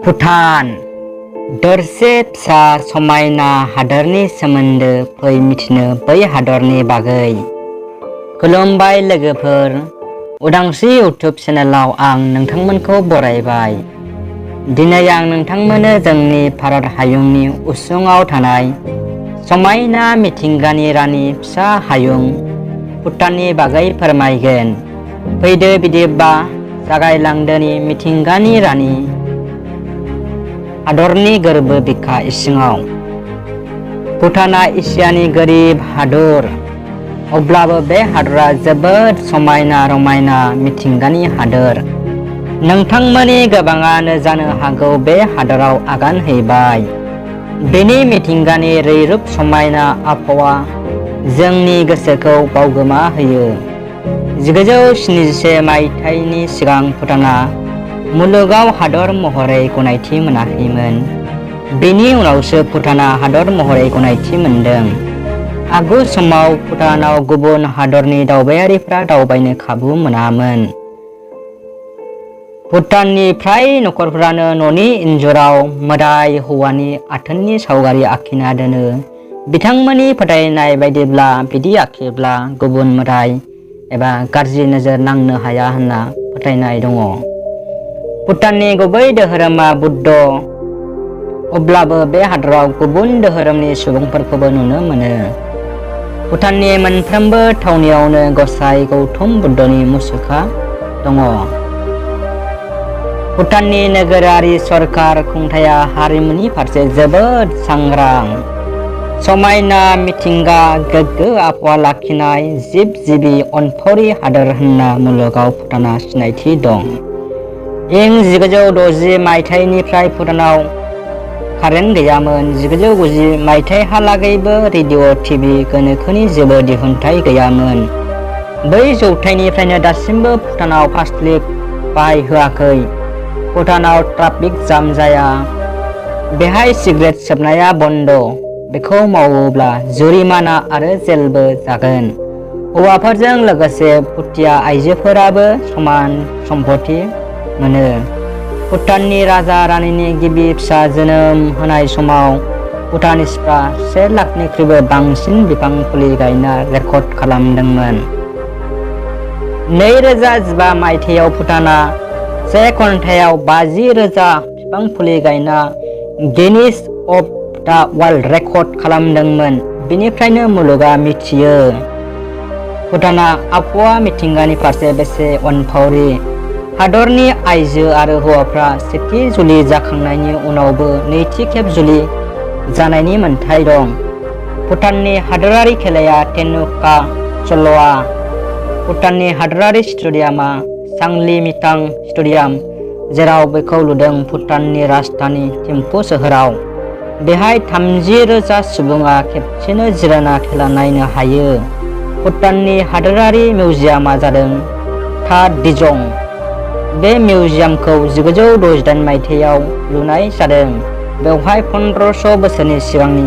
भुटान दरसे फिसा समायना हादरनि सोमोन्दो फै मिथिनो बै हादरनि बागै। खुलुमबाय लोगोफोर, उदांस्रि इउटुब चेनेलाव आं नोंथांमोनखौ बरायबाय। दिनै आं नोंथांमोननो जोंनि भारत हायुंनि उसुङाव थानाय समायना मिथिंगानि रानि फिसा हायुं भुटाननि बागै फोरमायगोन। फैदो बिदिब्ला जागायलांदोनि मिथिंगानि रानि हादरनि गोरबो बिखा इसिङाव। भुटाना एसियानि गोरिब हादर, अब्लाबो बे हादरा जोबोद समायना रमायना मिथिंगानि हादर। नोंथांमोननि गोबाङानो जानो हागौ बे हादराव आगान हैबाय। बेनि मिथिंगानि रैरुब समायना आबहावा जोंनि गोसोखौ बावगोमा होयो। 1971 मायथाइनि सिगां भुटाना मुलुगाव हादर महरै गनायथि मोनाखैमोन। बेनि उनावसो भुटाना हादर महरै गनायथि मोनदों। आगु समाव भुटानाव गुबुन हादरनि दावबायारिफ्रा दावबायनो खाबु मोनामोन। भुटाननि फ्राय नखरफोरानो न'नि इन्जुराव मोदाय हौवानि आथोननि सावगारि आखिना दोनो। बिथांमोननि फोथायनाय बायदिब्ला बिदि आखिब्ला गुबुन मोदाय एबा गाज्रि नोजोर नांनो हाया होनना फोथायनाय दङ। भुटाननि गुबै धोरोमा बुद्ध, अब्लाबो बे हादराव गुबुन धोरोमनि सुबुंफोरखौबो नुनो मोनो। भुटाननि मोनफ्रोमबो थावनियावनो गसाइ गौतम बुद्धनि मुसुखा दङ। भुटाननि नोगोरारि सरकार खुंथाया हारिमुनि फारसे जोबोद सांग्रां। समायना मिथिंगा, गोग्गो आबहावा लाखिनाय जिब-जिबि अनफावरि हादोर होनना मुलुगाव भुटाना सिनायथि दं। इं 1960 मायथाइनिफ्राय भुटानाव कारेन्ट गैयामोन। 1990 मायथाइहालागैबो रेडिअ', टिभि, गोनोखोनि जेबो दिहुनथाइ गैयामोन। बै जौथाइनिफ्रायनो दासिमबो भुटानाव पाब्लिक बाहायहोआखै। भुटानाव ट्राफिक जाम जाया। बेहाय सिगारेट सोबनाया बन्द'। बेखौ मावोब्ला जुरिमाना आरो जेलबो जागोन। हौवाफोरजों लोगोसे भुटिया आइजोफोराबो समान सम्पथि मोनो। भुटाननि राजा रानिनि गिबि फिसा जोनोम होनाय समाव भुटानिसफ्रा 1 लाखनिख्रुइबो बांसिन बिफां फुलि गायना रेकर्ड खालामदोंमोन। 2015 मायथाइयाव भुटाना 1 घन्टायाव 50,000 बिफां फुलि गायना Guinness of the world record खालामदोंमोन। बेनिफ्रायनो मुलुगा मिथियो भुटाना आबहावा मिथिंगानि फारसे बेसे अनफावरि। हादरनि आइजो आरो हौवाफ्रा सेथि जुलि जाखांनायनि उनावबो नैथि खेब जुलि जानायनि मोनथाय दं। भुटाननि हादोरारि खेलाया तेनुका चल'आ। भुटाननि हादोरारि स्टेडियामा सांलिमितां स्टेडियाम, जेराव बेखौ लुदों भुटाननि राजधानी थिम्पु सोहोराव। बेहाय 30,000 सुबुङा खेबसेनो जिरायना खेला नायनो हायो। भुटाननि हादोरारि मिउजियामा जादों था दिजं। बे मिउजियामखौ 1968 मायथाइयाव लुनाय जादों। बेवहाय 1500 बोसोरनि सिगांनि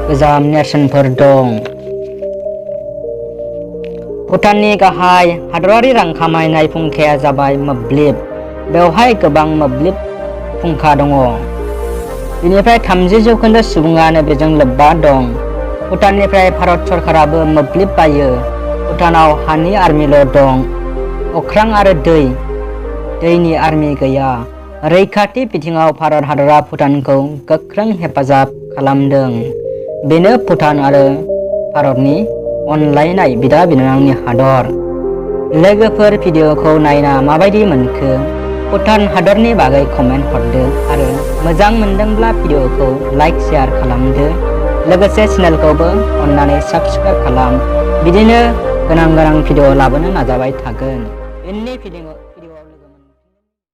गोजाम नेरसोनफोर दं। भुटाननि गाहाय हादरारि रां खामायनाय फुंखाया जाबाय मोब्लिब। बेवहाय गोबां मोब्लिब फुंखा दङ। बेनिफ्राय 30% सुबुङानो बेजों लोब्बा दं। भुटाननिफ्राय भारत सरकाराबो मोब्लिब बायो। भुटानाव हानि आर्मिल' दं, अख्रां आरो दैनि आर्मि गैया। रैखाथि बिथिङाव भारत हादरा भुटानखौ गोख्रों हेफाजाब खालामदों। बेनो भुटान आरो भारतनि अनलायनाय बिदा बिनानावनि हादर। लोगोफोर, भिडिअ'खौ नायना माबायदि मोनखो? भुटान हादरनि बागै कमेन्ट हरदो आरो मोजां मोनदोंब्ला भिडिअ'खौ लाइक शेयार खालामदो। लोगोसे चेनेलखौबो अननानै साबस्क्राइब खालाम। बिदिनो गोनां भिडिअ' लाबोनो नाजाबाय थागोन।